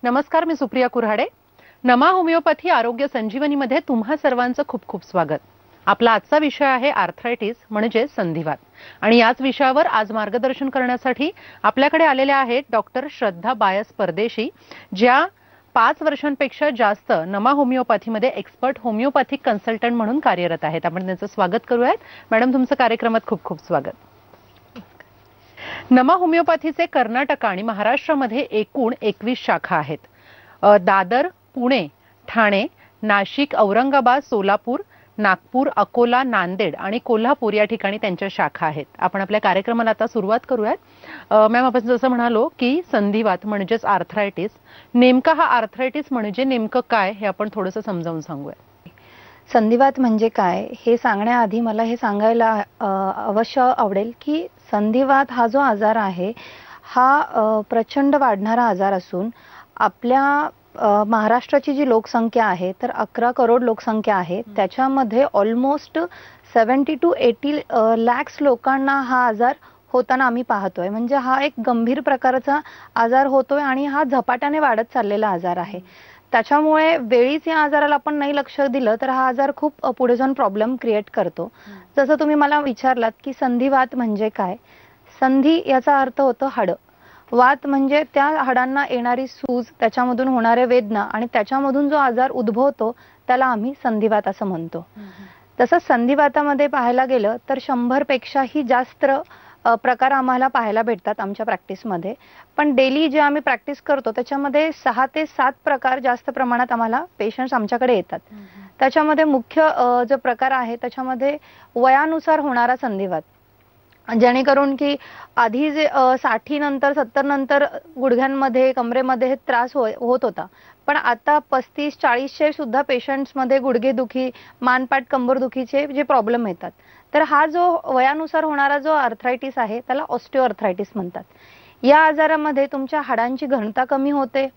नमस्कार, मी सुप्रिया कुऱ्हाडे. नमा होमिओपॅथी आरोग्य संजीवनीमध्ये तुम्हा सर्वांचं खूप खूप स्वागत. आपला आजचा विषय आहे आर्थरायटिस म्हणजे संधिवात. आणि याच विषयावर आज मार्गदर्शन करण्यासाठी आपल्याकडे आलेल्या आहेत डॉक्टर श्रद्धा बायस परदेशी, ज्या 5 वर्षांपेक्षा जास्त नमा होमिओपॅथीमध्ये एक्सपर्ट होमिओपॅथिक कन्सल्टंट म्हणून कार्यरत आहेत. आपण त्यांचं स्वागत करूयात. मॅडम, तुमचं कार्यक्रमात खूप खूप स्वागत. नमा होमिओपॅथीचे कर्नाटक आणि महाराष्ट्रामध्ये एकूण 21 शाखा आहेत. दादर, पुणे, ठाणे, नाशिक, औरंगाबाद, सोलापूर, नागपूर, अकोला, नांदेड आणि कोल्हापूर या ठिकाणी त्यांच्या शाखा आहेत. आपण आपल्या कार्यक्रमाला आता सुरुवात करूयात. मॅम, आपण जसं म्हणालो की संधिवात म्हणजेच आर्थरायटिस, नेमका हा आर्थरायटिस म्हणजे नेमकं काय हे आपण थोडंसं समजावून सांगूया. संधिवात म्हणजे काय हे सांगण्याआधी मला हे सांगायला अवश्य आवडेल की संधिवात हा जो आजार आहे हा प्रचंड वाढणारा आजार असून आपल्या महाराष्ट्राची जी लोकसंख्या आहे तर 11 करोड लोकसंख्या आहे, त्याच्यामध्ये ऑलमोस्ट 70 to 80 lakhs लोकांना हा आजार होताना आम्ही पाहतोय. म्हणजे हा एक गंभीर प्रकारचा आजार होतोय आणि हा झपाट्याने वाढत चाललेला आजार आहे. त्याच्यामुळे वेळीच या आजाराला आपण नाही लक्ष दिलं तर हा आजार खूप पुढे जाऊन प्रॉब्लेम क्रिएट करतो. जसं तुम्ही मला विचारलात की संधिवात म्हणजे काय, संधी याचा अर्थ होतो हाड, वात म्हणजे त्या हाडांना येणारी सूज, त्याच्यामधून होणारे वेदना आणि त्याच्यामधून जो आजार उद्भवतो त्याला आम्ही संधिवात असं म्हणतो. तसं संधिवातामध्ये पाहायला गेलं तर 100 पेक्षाही जास्त प्रकार आम्हाला पाहायला भेटतात आमच्या प्रॅक्टिसमध्ये. पण डेली जे आम्ही प्रॅक्टिस करतो त्याच्यामध्ये 6 ते 7 प्रकार जास्त प्रमाणात आम्हाला पेशंट्स आमच्याकडे येतात. त्याच्यामध्ये मुख्य जो प्रकार आहे त्याच्यामध्ये वयानुसार होणारा संधिवात, जेणेकरून की आधी जे 60 नंतर 70 नंतर गुडघ्यांमध्ये कमरेमध्ये त्रास होत होता, पण आता 35-40 सुद्धा पेशंट्समध्ये गुडघेदुखी, मानपाट कंबरदुखीचे जे प्रॉब्लेम येतात. तर हा जो वयानुसार होणारा जो आर्थरायटिस आहे त्याला ऑस्टिओआर्थरायटिस म्हणतात. या आजारामध्ये तुमच्या हाडांची घनता कमी होते,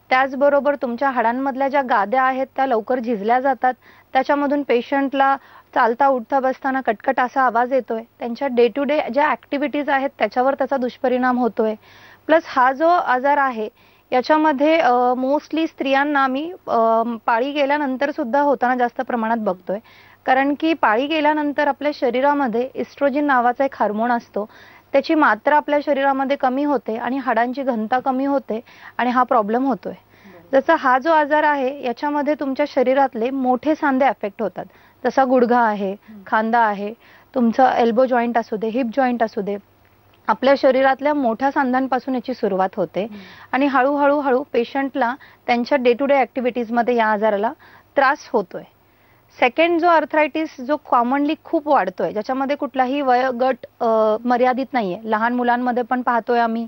त्याचबरोबर तुमच्या हाडांमधल्या ज्या गाद्या आहेत त्या लवकर झिजल्या जातात, त्याच्यामधून पेशंटला चालता उठता बसताना कटकट असा आवाज येतोय, त्यांच्या डे टू डे ज्या ॲक्टिव्हिटीज आहेत त्याच्यावर त्याचा दुष्परिणाम होतोय. प्लस हा जो आजार आहे याच्यामध्ये मोस्टली स्त्रियांना आम्ही पाळी गेल्यानंतर सुद्धा होताना जास्त प्रमाणात बघतोय. कारण की पाळी गेल्यानंतर आपल्या शरीरामध्ये इस्ट्रोजिन नावाचा एक हार्मोन असतो, त्याची मात्रा आपल्या शरीरामध्ये कमी होते आणि हाडांची घनता कमी होते आणि हा प्रॉब्लेम होतोय. जसं हा जो आजार आहे याच्यामध्ये तुमच्या शरीरातले मोठे सांधे अफेक्ट होतात. जसा गुडघा आहे, खांदा आहे, तुमचं एल्बो जॉईंट असू दे, हिप जॉईंट असू दे, आपल्या शरीरातल्या मोठ्या सांध्यांपासून याची सुरुवात होते आणि हळूहळू पेशंटला त्यांच्या डे टू डे ॲक्टिव्हिटीजमध्ये या आजाराला त्रास होतोय. सेकंड जो आर्थरायटिस जो कॉमनली खूप वाढतोय, ज्याच्यामध्ये कुठलाही वयोगट मर्यादित नाहीये, लहान मुलांमध्ये पण पाहतोय आम्ही,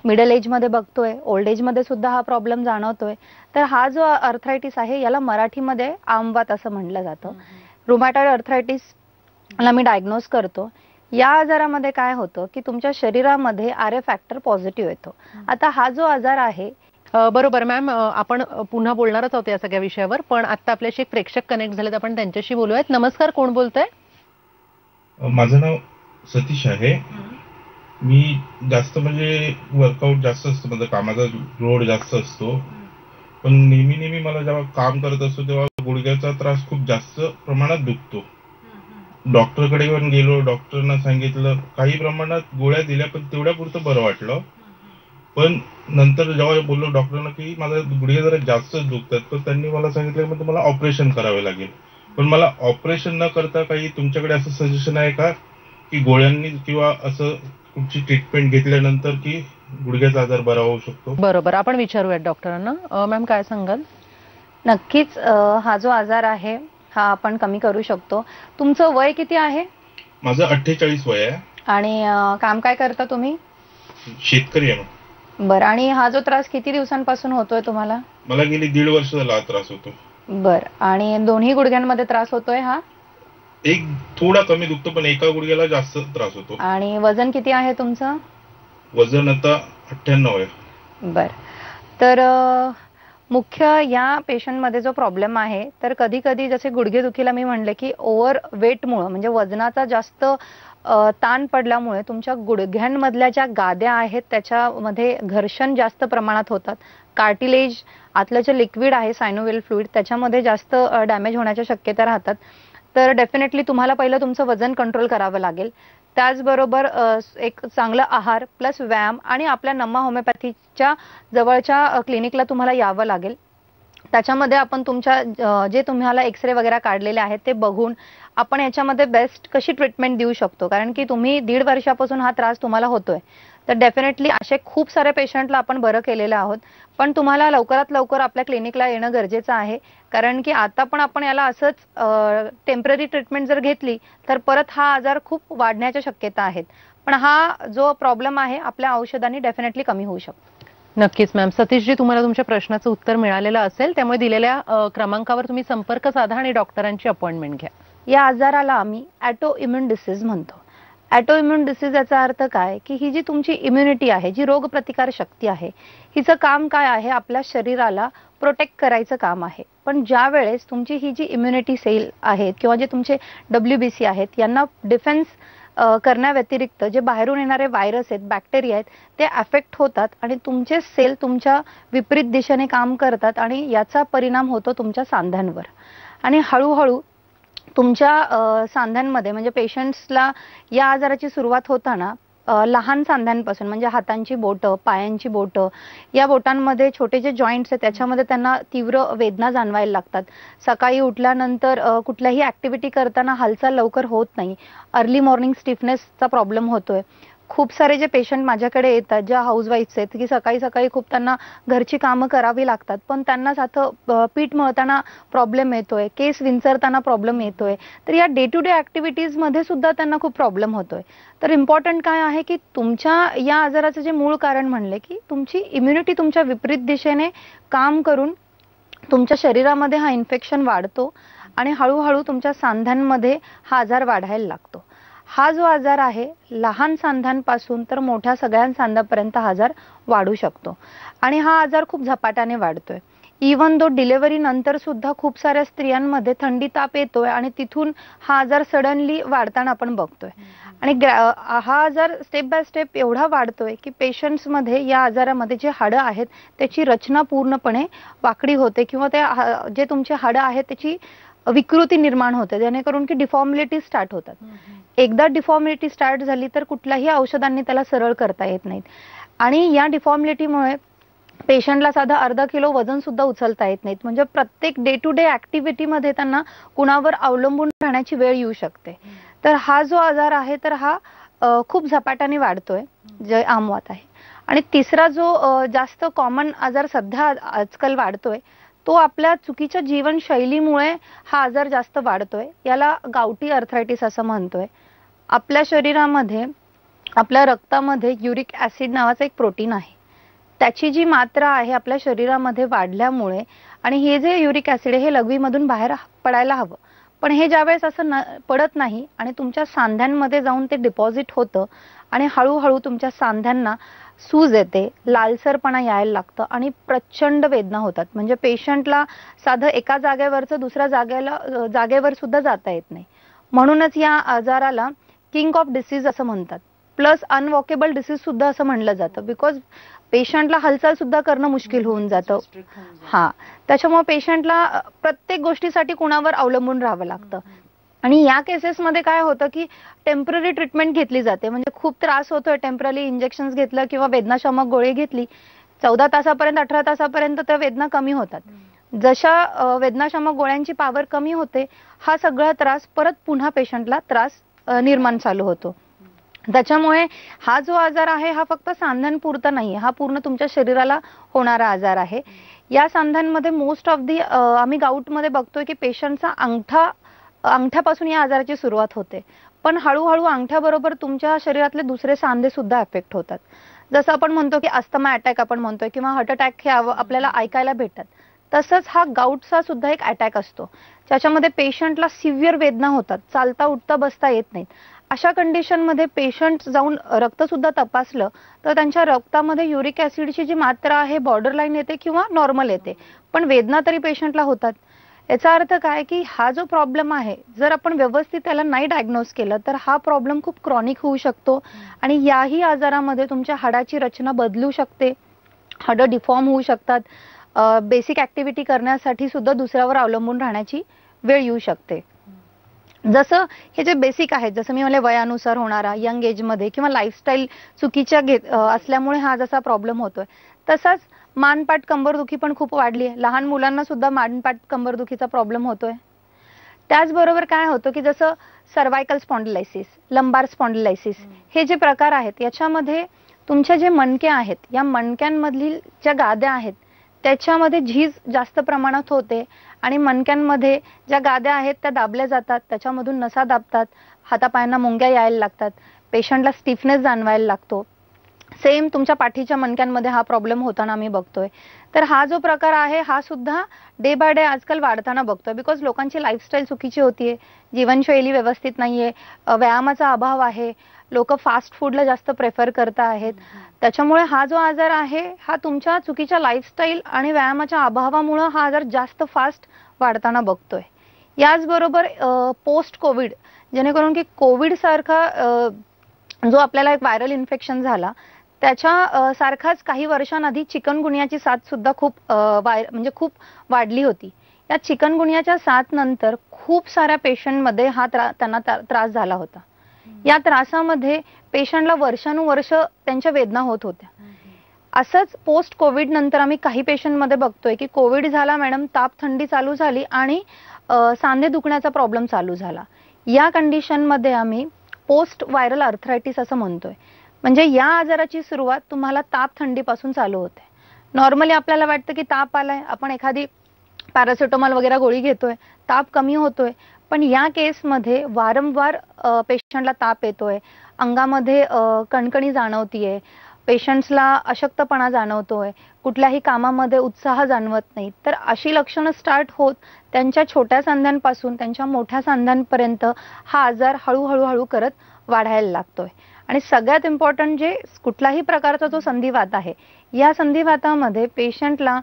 मिडल एजमध्ये बघतोय, ओल्ड एजमध्ये सुद्धा हा प्रॉब्लेम जाणवतोय. तर हा जो आर्थरायटिस आहे याला मराठीमध्ये आमवात असं म्हटलं जातं. रुमॅटॉइड आर्थरायटिस ला मी डायग्नोज करतो. या आजारामध्ये काय होतं की तुमच्या शरीरामध्ये आर ए फॅक्टर पॉझिटिव्ह येतो. आता हा जो आजार आहे, बरोबर मॅम, आपण पुन्हा बोलणारच आहोत या सगळ्या विषयावर, पण आता आपल्याशी एक प्रेक्षक कनेक्ट झालेत, आपण त्यांच्याशी बोलूयात. नमस्कार, कोण बोलतंय? माझं नाव सतीश आहे. मी जास्त म्हणजे वर्कआउट जास्त असतो, माझा कामाचा लोड जास्त असतो, पण नेहमी मला जेव्हा काम करत असतो तेव्हा गुडघ्याचा त्रास खूप जास्त प्रमाणात दुखतो. डॉक्टरकडे पण गेलो, डॉक्टरना सांगितलं, काही प्रमाणात गोळ्या दिल्या पण तेवढ्या पुरतं बरं वाटलं. पण नंतर जेव्हा बोललो डॉक्टरांना की माझा गुडघे जरा जास्तच दुखतात, तर त्यांनी मला सांगितलं की तुम्हाला ऑपरेशन करावे लागेल. पण मला ऑपरेशन न करता काही तुमच्याकडे असं सजेशन आहे का की गोळ्यांनी किंवा असं कुठची ट्रीटमेंट घेतल्यानंतर की गुडघ्याचा आजार बरा होऊ शकतो? बरोबर, आपण विचारूयात डॉक्टरांना. मॅम, काय सांगाल? नक्कीच हा जो आजार आहे हा आपण कमी करू शकतो. तुमचं वय किती आहे? माझं 48 वय आहे. आणि काम काय करता तुम्ही? शेतकरी आहे. बरं, आणि हा जो त्रास किती दिवसांपासून होतोय तुम्हाला? मला गेली 1.5 वर्ष झाला हा त्रास होतो. बरं, आणि दोन्ही गुडघ्यांमध्ये त्रास होतोय? हा एक थोडा कमी दुखतो पण एका गुडघ्याला जास्त त्रास होतो. आणि वजन किती आहे तुमचं? वजन आता 98 आहे. बरं, तर मुख्य या पेशंटमध्ये जो प्रॉब्लेम आहे, तर कधी कधी जसे गुडघेदुखीला मी म्हणले की ओव्हर वेटमुळे म्हणजे वजनाचा जास्त ताण पडल्यामुळे तुमच्या गुडघ्यांमधल्या ज्या गाद्या आहेत त्याच्यामध्ये घर्षण जास्त प्रमाणात होतात. कार्टिलेज आतलं जे लिक्विड आहे सायनोव्हियल फ्लुइड त्याच्यामध्ये जास्त डॅमेज होण्याच्या शक्यता राहतात. तर डेफिनेटली तुम्हाला पहिलं तुमचं वजन कंट्रोल करावं लागेल. त्याचबरोबर एक चांगला आहार प्लस व्यायाम आणि आपल्या नमा होमिओपॅथीच्या जवळच्या क्लिनिकला तुम्हाला यावं लागेल. त्याच्यामध्ये आपण तुमच्या जे तुम्हाला एक्सरे वगैरे काढलेले आहेत ते बघून आपण याच्यामध्ये बेस्ट कशी ट्रीटमेंट देऊ शकतो. कारण की तुम्ही 1.5 वर्षापासून हा त्रास तुम्हाला होतोय, तर डेफिनेटली असे खूप सारे पेशंटला आपण बरं केलेलं आहोत. पण तुम्हाला लवकरात लवकर आपल्या क्लिनिकला येणं गरजेचं आहे. कारण की आता पण आपण याला असंच टेम्पररी ट्रीटमेंट जर घेतली तर परत हा आजार खूप वाढण्याच्या शक्यता आहेत. पण हा जो प्रॉब्लेम आहे आपल्या औषधांनी डेफिनेटली कमी होऊ शकतो. नक्कीच मॅम. सतीशजी, तुम्हाला तुमच्या प्रश्नाचं उत्तर मिळालेलं असेल, त्यामुळे दिलेल्या क्रमांकावर तुम्ही संपर्क साधा आणि डॉक्टरांची अपॉइंटमेंट घ्या. या आजाराला आम्ही ॲटो इम्युन डिसीज म्हणतो. ॲटो इम्युन डिसीज याचा अर्थ काय की ही जी तुमची इम्युनिटी आहे, जी रोगप्रतिकार शक्ती आहे, हिचं काम काय आहे, आपल्या शरीराला प्रोटेक्ट करायचं काम आहे. पण ज्या वेळेस तुमची ही जी इम्युनिटी सेल आहेत किंवा जे तुमचे WBC आहेत यांना डिफेन्स करण्याव्यतिरिक्त जे बाहेरून येणारे व्हायरस आहेत, बॅक्टेरिया आहेत, ते अफेक्ट होतात आणि तुमचे सेल तुमच्या विपरीत दिशेने काम करतात आणि याचा परिणाम होतो तुमच्या सांध्यांवर. आणि हळूहळू तुमच्या सांध्यांमध्ये म्हणजे पेशंट्सला या आजाराची सुरुवात होताना लहान सांध्यांपासून म्हणजे हातांची बोटं, पायांची बोटं, या बोटांमध्ये छोटे जे जॉईंट्स आहेत त्याच्यामध्ये त्यांना तीव्र वेदना जाणवायला लागतात. सकाळी उठल्यानंतर कुठल्याही ऍक्टिव्हिटी करताना हालचाल लवकर होत नाही. अर्ली मॉर्निंग स्टिफनेसचा प्रॉब्लेम होतोय. खूप सारे जे पेशंट माझ्याकडे येतात ज्या हाऊसवाईफ्स आहेत की सकाळी सकाळी खूप त्यांना घरची कामं करावी लागतात, पण त्यांना साधं पीठ मळताना प्रॉब्लेम येतोय, केस विंचरताना प्रॉब्लेम येतोय. तर या डे टू डे ऍक्टिव्हिटीजमध्ये सुद्धा त्यांना खूप प्रॉब्लेम होतोय. तर इम्पॉर्टंट काय आहे की तुमच्या या आजाराचं जे मूळ कारण म्हणले की तुमची इम्युनिटी तुमच्या विपरीत दिशेने काम करून तुमच्या शरीरामध्ये हा इन्फेक्शन वाढतो आणि हळूहळू तुमच्या सांध्यांमध्ये हा आजार वाढायला लागतो. हा जो आजार आहे लहान सांध्यांपासून तर मोठ्या सगळ्या सांध्यापर्यंत हा आजार वाढू शकतो आणि हा आजार खूप झपाट्याने वाढतोय. इव्हन दो डिलिव्हरी नंतर सुद्धा खूप साऱ्या स्त्रियांमध्ये थंडी ताप येतोय आणि तिथून हा आजार सडनली वाढताना आपण बघतोय. आणि हा आजार स्टेप बाय स्टेप एवढा वाढतोय की पेशंट्समध्ये या आजारामध्ये जे हाडं आहेत त्याची रचना पूर्णपणे वाकडी होते किंवा त्या जे तुमचे हाडं आहेत त्याची विकृती निर्माण होते, जेणेकरून की डिफॉर्मिलिटी स्टार्ट होतात. एकदा डिफॉर्मिलिटी स्टार्ट झाली तर कुठल्याही औषधांनी त्याला सरळ करता येत नाहीत आणि या डिफॉर्मिलिटीमुळे पेशंटला साधा अर्धा किलो वजन सुद्धा उचलता येत नाहीत. म्हणजे प्रत्येक डे टू डे ऍक्टिव्हिटीमध्ये त्यांना कुणावर अवलंबून राहण्याची वेळ येऊ शकते. तर हा जो आजार आहे तर हा खूप झपाट्याने वाढतोय, जे आमवात आहे. आणि तिसरा जो जास्त कॉमन आजार सध्या आजकाल वाढतोय तो आपल्या चुकीच्या जीवनशैलीमुळे हा आजार जास्त वाढतोय. याला गावठी अर्थरायटिस असं म्हणतोय. आपल्या शरीरामध्ये आपल्या रक्तामध्ये युरिक ऍसिड नावाचं एक प्रोटीन आहे. त्याची जी मात्रा आहे आपल्या शरीरामध्ये वाढल्यामुळे आणि हे जे युरिक ऍसिड आहे हे लघवीमधून बाहेर पडायला हवं, पण हे ज्यावेळेस असं पडत नाही आणि तुमच्या सांध्यांमध्ये जाऊन ते डिपॉझिट होतं आणि हळूहळू तुमच्या सांध्यांना सूज येते, लालसरपणा यायला लागतं आणि प्रचंड वेदना होतात. म्हणजे पेशंटला साधं एका जागेवरचं दुसऱ्या जागेवर सुद्धा जाता येत नाही. म्हणूनच या आजाराला किंग ऑफ डिसीज असं म्हणतात. प्लस अनवॉकेबल डिसीज सुद्धा असं म्हणलं जातं, बिकॉज पेशंटला हालचाल सुद्धा करणं मुश्किल होऊन जातं. त्याच्यामुळे पेशंटला प्रत्येक गोष्टीसाठी कुणावर अवलंबून राहावं लागतं. आणि या केसेसमध्ये काय होतं की टेम्पररी ट्रीटमेंट घेतली जाते. म्हणजे खूप त्रास होतोय, टेम्पररी इंजेक्शन्स घेतलं किंवा वेदनाशामक गोळी घेतली, 14 तासापर्यंत 18 तासापर्यंत त्या वेदना कमी होतात. जशा वेदनाशामक गोळ्यांची पॉवर कमी होते हा सगळा त्रास परत पुन्हा पेशंटला त्रास निर्माण चालू होतो. त्याच्यामुळे हा जो आजार आहे हा फक्त सांध्यांपुरता नाहीये, हा पूर्ण तुमच्या शरीराला होणारा आजार आहे. या सांध्यांमध्ये मोस्ट ऑफ दी आम्ही गाऊटमध्ये बघतोय की पेशंटचा अंगठ्यापासून या आजाराची सुरुवात होते, पण हळूहळू अंगठ्याबरोबर तुमच्या शरीरातले दुसरे सांधे सुद्धा अफेक्ट होतात. जसं आपण म्हणतो की अस्थमा अटॅक आपण म्हणतोय किंवा हार्ट अटॅक हे आपल्याला ऐकायला भेटतात, तसंच हा गाऊटचा सुद्धा एक अटॅक असतो ज्याच्यामध्ये पेशंटला सिव्हिअर वेदना होतात, चालता उठता बसता येत नाहीत अशा कंडिशनमध्ये पेशंट जाऊन रक्त सुद्धा तपासलं तर त्यांच्या रक्तामध्ये युरिक ऍसिडची जी मात्रा आहे बॉर्डरलाईन येते किंवा नॉर्मल येते, पण वेदना तरी पेशंटला होतात. याचा अर्थ काय की हा जो प्रॉब्लेम आहे जर आपण व्यवस्थित त्याला नाही डायग्नोज केलं तर हा प्रॉब्लेम खूप क्रॉनिक होऊ शकतो आणि याही आजारामध्ये तुमच्या हाडाची रचना बदलू शकते, हाडं डिफॉर्म होऊ शकतात, बेसिक ऍक्टिव्हिटी करण्यासाठी सुद्धा दुसऱ्यावर अवलंबून राहण्याची वेळ येऊ शकते. जसं हे जे बेसिक आहेत, जसं मी म्हणले वयानुसार होणारा, यंग एजमध्ये किंवा लाईफस्टाईल चुकीच्या असल्यामुळे हा जसा प्रॉब्लेम होतोय, तसाच मानपाट कंबरदुखी पण खूप वाढली आहे. लहान मुलांना सुद्धा मानपाट कंबरदुखीचा प्रॉब्लेम होतोय. त्याचबरोबर काय होतं की जसं सर्वायकल स्पॉन्डिलायसिस, लंबार स्पॉन्डिलायसिस हे जे प्रकार आहेत याच्यामध्ये तुमच्या जे मणके आहेत या मणक्यांमधील ज्या गाद्या आहेत त्याच्यामध्ये झीज जास्त प्रमाणात होते आणि मणक्यांमध्ये ज्या गाद्या आहेत त्या दाबल्या जातात, त्याच्यामधून नसा दाबतात, हातापायांना मुंग्या यायला लागतात, पेशंटला स्टिफनेस जाणवायला लागतो. सेम तुमच्या पाठीच्या मणक्यांमध्ये हा प्रॉब्लेम होताना आम्ही बघतोय. तर हा जो प्रकार आहे हा सुद्धा डे बाय डे आजकाल वाढताना बघतोय, बिकॉज लोकांची लाईफस्टाईल चुकीची होतीये, जीवनशैली व्यवस्थित नाहीये, व्यायामाचा अभाव आहे, लोक फास्ट फूडला जास्त प्रेफर करत आहेत. त्याच्यामुळे हा जो आजार आहे हा तुमच्या चुकीच्या लाईफस्टाईल आणि व्यायामाच्या अभावामुळे हा आजार जास्त फास्ट वाढताना बघतोय. याचबरोबर पोस्ट कोविड, जेणेकरून की कोविड सारखा जो आपल्याला एक व्हायरल इन्फेक्शन झाला त्याच्या सारखाच काही वर्षांआधी चिकनगुनियाची साथ सुद्धा खूप म्हणजे खूप वाढली होती. या चिकनगुनियाच्या साथ नंतर खूप साऱ्या पेशंटमध्ये हा त्यांना त्रास झाला होता. या त्रासामध्ये पेशंटला वर्षानुवर्ष त्यांच्या वेदना होत होत्या. असंच पोस्ट कोविड नंतर आम्ही काही पेशंटमध्ये बघतोय की कोविड झाला मॅडम, ताप थंडी चालू झाली आणि सांधे दुखण्याचा प्रॉब्लेम चालू झाला. या कंडिशनमध्ये आम्ही पोस्ट व्हायरल आर्थरायटिस असं म्हणतोय. म्हणजे या आजाराची सुरुवात तुम्हाला ताप थंडीपासून चालू होते. नॉर्मली आपल्याला वाटतं की ताप आलाय, आपण एखादी पॅरासिटामॉल वगैरे गोळी घेतोय, ताप कमी होतोय, पण या केसमध्ये वारंवार पेशंटला ताप येतोय, अंगामध्ये कणकणी जाणवतीये, पेशंट्सला अशक्तपणा जाणवतोय, कुठल्याही कामामध्ये उत्साह जाणवत नाही. तर अशी लक्षणं स्टार्ट होत त्यांच्या छोट्या सांध्यांपासून त्यांच्या मोठ्या सांध्यांपर्यंत हा आजार हळूहळू करत वाढायला लागतोय. आणि सगळ्यात इम्पॉर्टंट जे कुठलाही प्रकारचा जो संधिवात आहे, या संधिवातामध्ये पेशंटला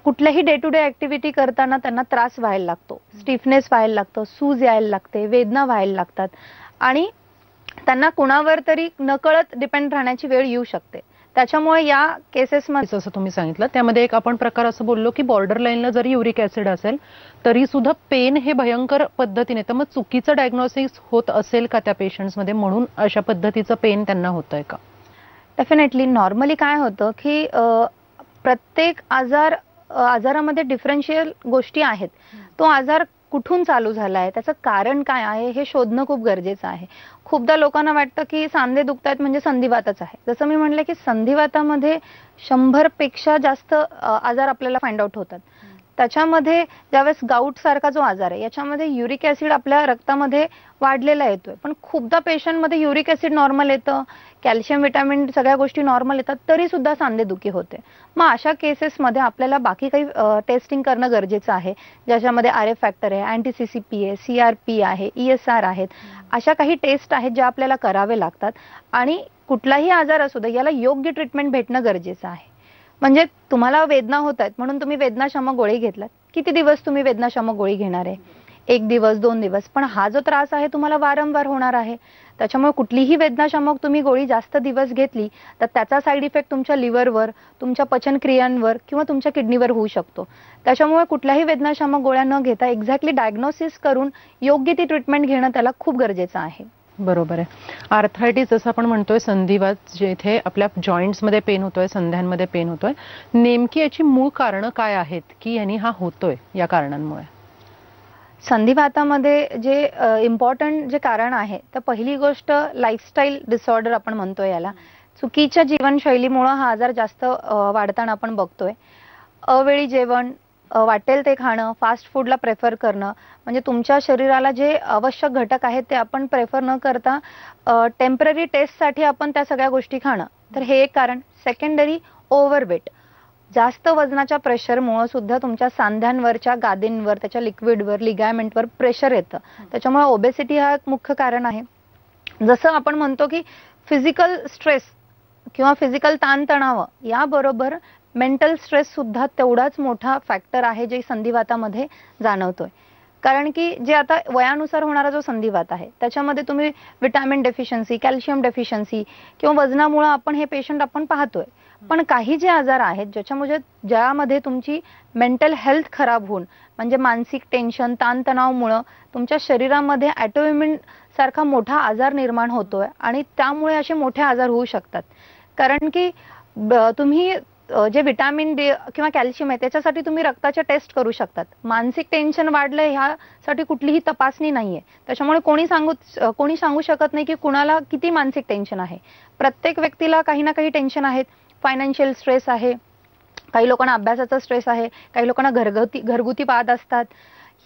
कुठल्याही डे टू डे ऍक्टिव्हिटी करताना त्यांना त्रास व्हायला लागतो, स्टिफनेस व्हायला लागतं, सूज यायला लागते, वेदना व्हायला लागतात आणि त्यांना कुणावर तरी नकळत डिपेंड राहण्याची वेळ येऊ शकते. त्याच्यामुळे या केसेसमध्ये जसं तुम्ही सांगितलं त्यामध्ये एक आपण प्रकार असं बोललो की बॉर्डर लाईनला जरी युरिक ऍसिड असेल तरी सुद्धा पेन हे भयंकर पद्धतीने, तर मग चुकीचं डायग्नोसिस होत असेल का त्या पेशंट्समध्ये, म्हणून अशा पद्धतीचं पेन त्यांना होतंय का? डेफिनेटली. नॉर्मली काय होतं की प्रत्येक आजारामध्ये डिफरन्शियल गोष्टी आहेत. तो आजार कुठून चालू झाला आहे, त्याचं कारण काय आहे हे शोधणं खूप गरजेचं आहे. खूपदा लोकांना वाटतं की सांधे दुखतायत म्हणजे संधिवातच आहे. जसं मी म्हणलं की संधिवातामध्ये 100 पेक्षा जास्त आजार आपल्याला फाइंड आउट होतात. त्याच्यामध्ये ज्यावेळेस गाऊट सारखा जो आजार आहे याच्यामध्ये युरिक ऍसिड आपल्या रक्तामध्ये वाढलेला येतोय, पण खूपदा पेशंटमध्ये युरिक ऍसिड नॉर्मल येतं, कॅल्शियम व्हिटॅमिन सगळ्या गोष्टी नॉर्मल येतात, तरी सुद्धा सांधेदुखी होते. मग अशा केसेसमध्ये आपल्याला बाकी काही टेस्टिंग करणं गरजेचं आहे, ज्याच्यामध्ये RF फॅक्टर आहे, अँटी-CCP आहे, CRP आहे, ESR आहेत. अशा काही टेस्ट आहेत ज्या आपल्याला करावे लागतात आणि कुठलाही आजार असू दे याला योग्य ट्रीटमेंट भेटणं गरजेचं आहे. म्हणजे तुम्हाला वेदना होत आहेत म्हणून तुम्ही वेदनाशामक गोळी घेतलात, किती दिवस तुम्ही वेदनाशामक गोळी घेणार आहे? 1 दिवस 2 दिवस. पण हा जो त्रास आहे तुम्हाला वारंवार होणार आहे. त्याच्यामुळे कुठलीही वेदनाशामक तुम्ही गोळी जास्त दिवस घेतली तर त्याचा साईड इफेक्ट तुमच्या लिव्हरवर, तुमच्या पचनक्रियांवर किंवा तुमच्या किडनीवर होऊ शकतो. त्याच्यामुळे कुठल्याही वेदनाशामक गोळ्या न घेता एक्झॅक्टली डायग्नोसिस करून योग्य ती ट्रीटमेंट घेणं त्याला खूप गरजेचं आहे. बरोबर आहे. आर्थरायटिस जसं आपण म्हणतोय संधिवात, जिथे आपल्या जॉईंट्समध्ये पेन होतोय, संध्यांमध्ये पेन होतोय, नेमकी याची मूळ कारणं काय आहेत की यांनी हा होतोय या कारणांमुळे? संधिवातामध्ये जे इम्पॉर्टंट जे कारण आहे तर पहिली गोष्ट लाईफस्टाईल डिसऑर्डर आपण म्हणतोय याला. चुकीच्या जीवनशैलीमुळे हा आजार जास्त वाढताना आपण बघतोय. अवेळी जेवण, वाटेल ते खाणं, फास्ट फूडला प्रेफर करणं, म्हणजे तुमच्या शरीराला जे आवश्यक घटक आहेत ते आपण प्रेफर न करता टेम्पररी टेस्टसाठी आपण त्या सगळ्या गोष्टी खाणं, तर हे एक कारण. सेकंडरी ओव्हरवेट, जास्त वजनाच्या प्रेशरमुळे सुद्धा तुमच्या सांध्यांवरच्या गादींवर, त्याच्या लिक्विडवर, लिगामेंटवर प्रेशर येतं. त्याच्यामुळे ओबेसिटी हा एक मुख्य कारण आहे. जसं आपण म्हणतो की फिजिकल स्ट्रेस किंवा फिजिकल ताणतणाव याबरोबर मेंटल स्ट्रेस सुद्धा तेवढाच मोठा फॅक्टर आहे जे संधिवातामध्ये जाणवतोय. कारण की जे आता वयानुसार होणारा जो संधिवात आहे त्याच्यामध्ये तुम्ही विटॅमिन डेफिशियन्सी, कॅल्शियम डेफिशियन्सी किंवा वजनामुळे आपण हे पेशंट आपण पाहतोय. पण काही जे आजार आहेत ज्यामध्ये तुमची मेंटल हेल्थ खराब होऊन म्हणजे मानसिक टेन्शन, ताणतणावामुळे तुमच्या शरीरामध्ये ऑटोइम्युन सारखा मोठा आजार निर्माण होतोय आणि त्यामुळे असे मोठे आजार होऊ शकतात. कारण की तुम्ही जे विटॅमिन डी किंवा कॅल्शियम आहे त्याच्यासाठी तुम्ही रक्ताच्या टेस्ट करू शकतात. मानसिक टेन्शन वाढलंय ह्यासाठी कुठलीही तपासणी नाहीये. त्याच्यामुळे कोणी सांगू शकत नाही की कुणाला किती मानसिक टेन्शन आहे. प्रत्येक व्यक्तीला काही ना काही टेन्शन आहेत. फायनान्शियल स्ट्रेस आहे, काही लोकांना अभ्यासाचा स्ट्रेस आहे, काही लोकांना घरगुती वाद असतात.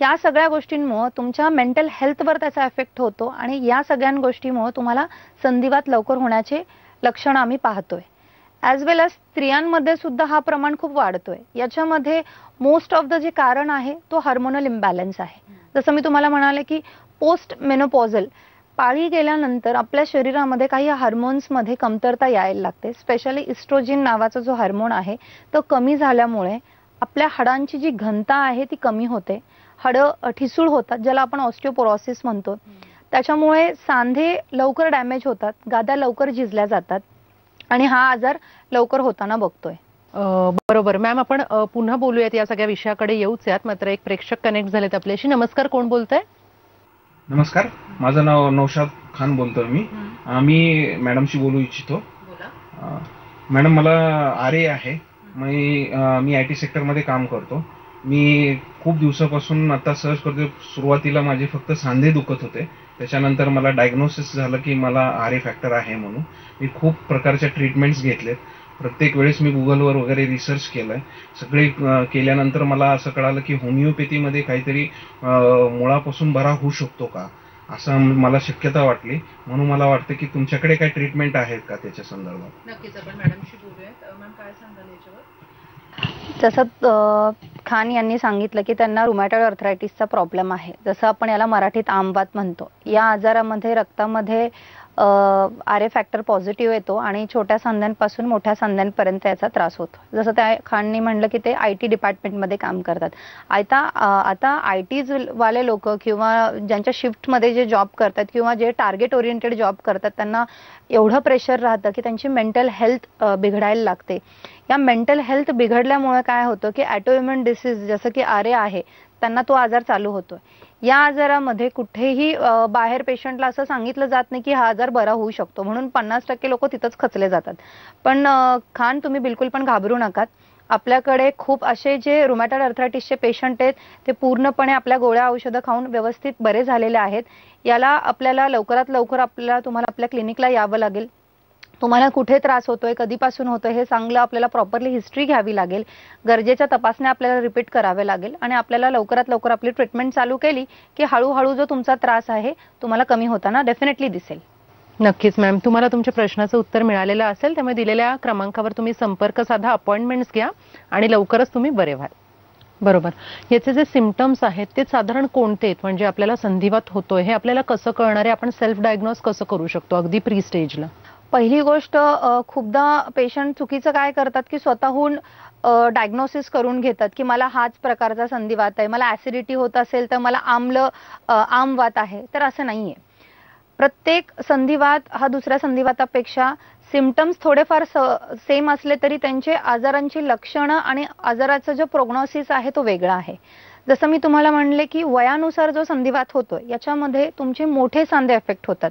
या सगळ्या गोष्टींमुळे तुमच्या मेंटल हेल्थवर त्याचा इफेक्ट होतो आणि या सगळ्या गोष्टींमुळे तुम्हाला संधिवात लवकर होण्याचे लक्षण आम्ही पाहतोय. ॲज वेल एज स्त्रियांमध्ये सुद्धा हा प्रमाण खूप वाढतोय. याच्यामध्ये मोस्ट ऑफ द जे कारण आहे तो हार्मोनल इम्बॅलन्स आहे. जसं मी तुम्हाला म्हणाले की पोस्ट मेनोपॉझल पाळी गेल्यानंतर आपल्या शरीरामध्ये काही हार्मोन्समध्ये कमतरता यायला लागते. स्पेशली इस्ट्रोजिन नावाचा जो हार्मोन आहे तो कमी झाल्यामुळे आपल्या हाडांची जी घनता आहे ती कमी होते. हाडं ठिसूळ होतात ज्याला आपण ऑस्टिओपोरोसिस म्हणतो. त्याच्यामुळे सांधे लवकर डॅमेज होतात, गाद्या लवकर झिजल्या जातात आणि हा आजार लवकर होताना बघतोय. बरोबर मॅम, आपण पुन्हा बोलूयात, या सगळ्या विषयाकडे येऊच यात. मात्र एक प्रेक्षक कनेक्ट झालेत आपल्याशी. नमस्कार, कोण बोलतंय? नमस्कार, माझं नाव नौशाद खान बोलतोय. मी मॅडमशी बोलू इच्छितो. मॅडम, मला आरे आहे. मी IT सेक्टरमध्ये काम करतो. मी खूप दिवसापासून आता सर्च करतोय. सुरुवातीला माझे फक्त सांधे दुखत होते, त्याच्यानंतर मला डायग्नोसिस झालं की मला आरे फॅक्टर आहे म्हणून. मी खूप प्रकारच्या ट्रीटमेंट्स घेतलेत. प्रत्येक वेळेस मी गुगलवर वगैरे रिसर्च केलंय. सगळे केल्यानंतर मला असं कळालं की होमिओपॅथीमध्ये काहीतरी मुळापासून बरा होऊ शकतो का, असं मला शक्यता वाटली. म्हणून मला वाटतं की तुमच्याकडे काही ट्रीटमेंट आहेत का त्याच्या संदर्भात. नक्कीच आपण मॅडमशी बोलूयात. मॅम, काय सांगाल याच्यावर? जसं खान यांनी सांगितलं की त्यांना रुमॅटॉइड आर्थरायटिसचा प्रॉब्लेम आहे. जसं आपण याला मराठीत आमवात म्हणतो. या आजारामध्ये रक्तामध्ये आरे फॅक्टर पॉझिटिव्ह येतो आणि छोट्या सांध्यांपासून मोठ्या सांध्यांपर्यंत याचा त्रास होतो. जसं त्या खाननी म्हणलं की ते IT डिपार्टमेंटमध्ये काम करतात. आता IT वाले लोक किंवा ज्यांच्या शिफ्टमध्ये जे जॉब करतात किंवा जे टार्गेट ओरिएंटेड जॉब करतात त्यांना एवढं प्रेशर राहतं की त्यांची मेंटल हेल्थ बिघडायला लागते. या मेंटल हेल्थ बिघडल्यामुळे काय होतं की ऑटोइम्युन डिसीज जसं की आरे आहे त्यांना तो आजार चालू होतोय. या आजारामध्ये कुठेही बाहेर पेशंटला असं सांगितलं जात नाही की हा आजार बरा होऊ शकतो, म्हणून 50% लोक तिथंच खचले जातात. पण खान, तुम्ही बिलकुल पण घाबरू नकात. आपल्याकडे खूप असे जे रुमॅटॉइड आर्थरायटिसचे पेशंट आहेत ते पूर्णपणे आपल्या गोळ्या औषधं खाऊन व्यवस्थित बरे झालेले आहेत. याला आपल्याला लवकरात लवकर तुम्हाला आपल्या क्लिनिकला यावं लागेल. तुम्हाला कुठे त्रास होतोय, कधीपासून होतोय हे चांगलं आपल्याला प्रॉपरली हिस्ट्री घ्यावी लागेल. गरजेच्या तपासण्या आपल्याला रिपीट कराव्या लागेल आणि आपल्याला लवकरात लवकर आपली ट्रीटमेंट चालू केली की हळूहळू जो तुमचा त्रास आहे तुम्हाला कमी होताना डेफिनेटली दिसेल. नक्कीच मॅम, तुम्हाला तुमच्या प्रश्नाचं उत्तर मिळालेलं असेल, त्यामुळे दिलेल्या क्रमांकावर तुम्ही संपर्क साधा, अपॉइंटमेंट्स घ्या आणि लवकरच तुम्ही बरे व्हाल. बरोबर. याचे जे सिम्पटम्स आहेत ते साधारण कोणते आहेत, म्हणजे आपल्याला संधिवात होतोय हे आपल्याला कसं कळणार आहे, आपण सेल्फ डायग्नोज कसं करू शकतो अगदी प्री स्टेजला? पहिली गोष्ट, खूपदा पेशंट चुकीचं काय करतात की स्वतःहून डायग्नोसिस करून घेतात की मला हाच प्रकारचा संधिवात आहे, मला ऍसिडिटी होत असेल तर मला आमवात आहे. तर असं नाहीये. प्रत्येक संधिवात हा दुसऱ्या संधिवातापेक्षा सिम्पटम्स थोडेफार सेम असले तरी त्यांचे आजारांची लक्षणं आणि आजाराचा जो प्रोग्नोसिस आहे तो वेगळा आहे. जसं मी तुम्हाला म्हणले की वयानुसार जो संधिवात होतोय याच्यामध्ये तुमचे मोठे सांधे इफेक्ट होतात.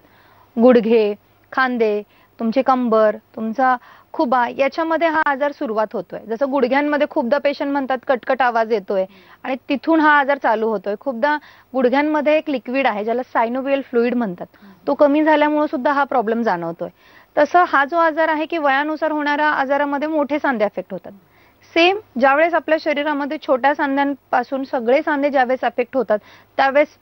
गुडघे, खांदे, तुमची कंबर, तुमचा खुबा याच्यामध्ये हा आजार सुरुवात होतोय. जसं गुडघ्यांमध्ये खूपदा पेशंट म्हणतात कटकट आवाज येतोय आणि तिथून हा आजार चालू होतोय. खूपदा गुडघ्यांमध्ये एक लिक्विड आहे ज्याला सायनोवियल फ्लुइड म्हणतात, तो कमी झाल्यामुळे सुद्धा हा प्रॉब्लेम जाणवतोय. तसं हा जो आजार आहे की वयानुसार होणाऱ्या आजारामध्ये मोठे सांधे अफेक्ट होतात. सेम ज्यावेळेस आपल्या शरीरामध्ये छोट्या सांध्यांपासून सगळे सांधे ज्यावेळेस अफेक्ट होतात त्यावेळेस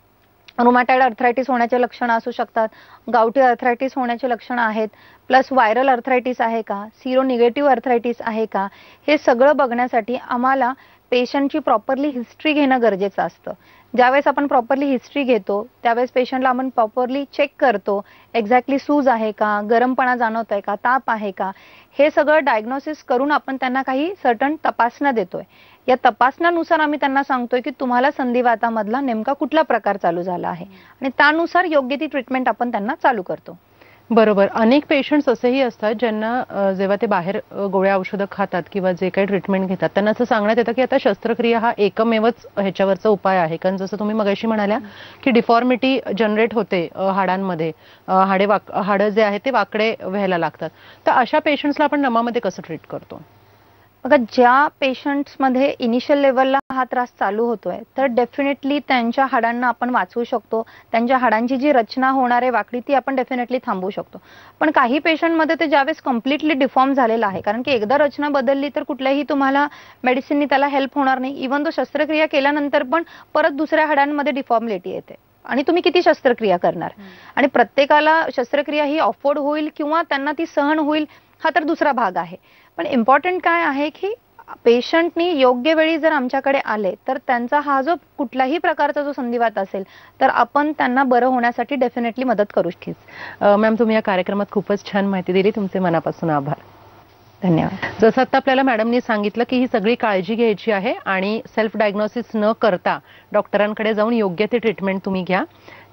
रुमॅटॉइड आर्थरायटिस होण्याचे लक्षणं असू शकतात, गावठी आर्थरायटिस होण्याचे लक्षणं आहेत, प्लस व्हायरल आर्थरायटिस आहे का, सिरो निगेटिव्ह आर्थरायटिस आहे का, हे सगळं बघण्यासाठी आम्हाला पेशंटची प्रॉपरली हिस्ट्री घेणं गरजेचं असतं. ज्यावेळेस आपण प्रॉपरली हिस्ट्री घेतो त्यावेळेस पेशंटला आपण प्रॉपरली चेक करतो, एक्झॅक्टली सूज आहे का, गरमपणा जाणवत आहे का, ताप आहे का, हे सगळं डायग्नोसिस करून आपण त्यांना काही सर्टन तपासण्या देतोय. या तपासण्यानुसार आम्ही त्यांना सांगतोय की तुम्हाला संधिवातामधला नेमका कुठला प्रकार चालू झाला आहे आणि त्यानुसार योग्य ती ट्रीटमेंट आपण त्यांना चालू करतो. बरोबर. अनेक पेशंट्स असेही असतात ज्यांना जेव्हा ते बाहेर गोळ्या औषधं खातात किंवा जे काही ट्रीटमेंट घेतात त्यांना असं सांगण्यात येतं की आता शस्त्रक्रिया हा एकमेवच ह्याच्यावरचा उपाय आहे. कारण जसं तुम्ही मगाशी म्हणाल्या की डिफॉर्मिटी जनरेट होते हाडांमध्ये, हाडं जे आहे ते वाकडे व्हायला लागतात. तर अशा पेशंट्सला आपण नमामध्ये कसं ट्रीट करतो? बघा, ज्या पेशंट्समध्ये इनिशियल लेवलला हा त्रास चालू होतोय तर डेफिनेटली त्यांच्या हाडांना आपण वाचवू शकतो. त्यांच्या हाडांची जी रचना होणार आहे वाकडी ती आपण डेफिनेटली थांबवू शकतो. पण काही पेशंटमध्ये ते ज्यावेळेस कम्प्लिटली डिफॉर्म झालेलं आहे, कारण की एकदा रचना बदलली तर कुठल्याही तुम्हाला मेडिसिननी त्याला हेल्प होणार नाही. इव्हन तो शस्त्रक्रिया केल्यानंतर पण परत दुसऱ्या हाडांमध्ये डिफॉर्मिलिटी येते आणि तुम्ही किती शस्त्रक्रिया करणार. आणि प्रत्येकाला शस्त्रक्रिया ही अफोर्ड होईल किंवा त्यांना ती सहन होईल हा तर दुसरा भाग आहे. पण इम्पॉर्टंट काय आहे की पेशंटनी योग्य वेळी जर आमच्याकडे आले तर त्यांचा हा जो कुठलाही प्रकारचा जो संधिवात असेल तर आपण त्यांना बरं होण्यासाठी डेफिनेटली मदत करू शकतो. मॅम, तुम्ही या कार्यक्रमात खूपच छान माहिती दिली. तुमचे मनापासून आभार. धन्यवाद. जसं आता आपल्याला मॅडमनी सांगितलं की ही सगळी काळजी घ्यायची आहे आणि सेल्फ डायग्नोसिस न करता डॉक्टरांकडे जाऊन योग्य ते ट्रीटमेंट तुम्ही घ्या.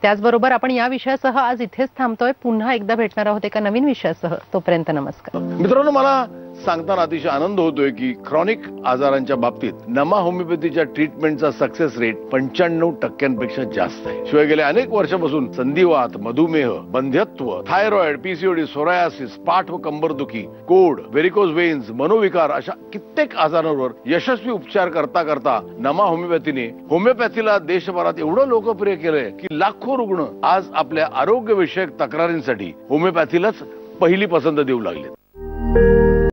त्याचबरोबर आपण या विषयासह आज इथेच थांबतोय. पुन्हा एकदा भेटणार आहोत एका नवीन विषयासह. तोपर्यंत नमस्कार. मित्रांनो, मला सांगताना अतिशय आनंद होतोय की क्रॉनिक आजारांच्या बाबतीत नमा होमिओपॅथीच्या ट्रीटमेंटचा सक्सेस रेट 95% जास्त आहे. शिवाय गेल्या अनेक वर्षापासून संधिवात, मधुमेह, बंध्यत्व, थायरॉइड, पीसीओडी, सोरायासिस, पाठ व कंबरदुखी, कोड, व्हेरिकोज वेन्स, मनोविकार अशा कित्येक आजारांवर यशस्वी उपचार करता करता नमा होमिओपॅथीने होमिओपॅथीला देशभरात एवढं लोकप्रिय केलंय की लाखो रुग्ण आज आपल्या आरोग्यविषयक तक्रारींसाठी होमिओपॅथीलाच पहिली पसंत देऊ लागले.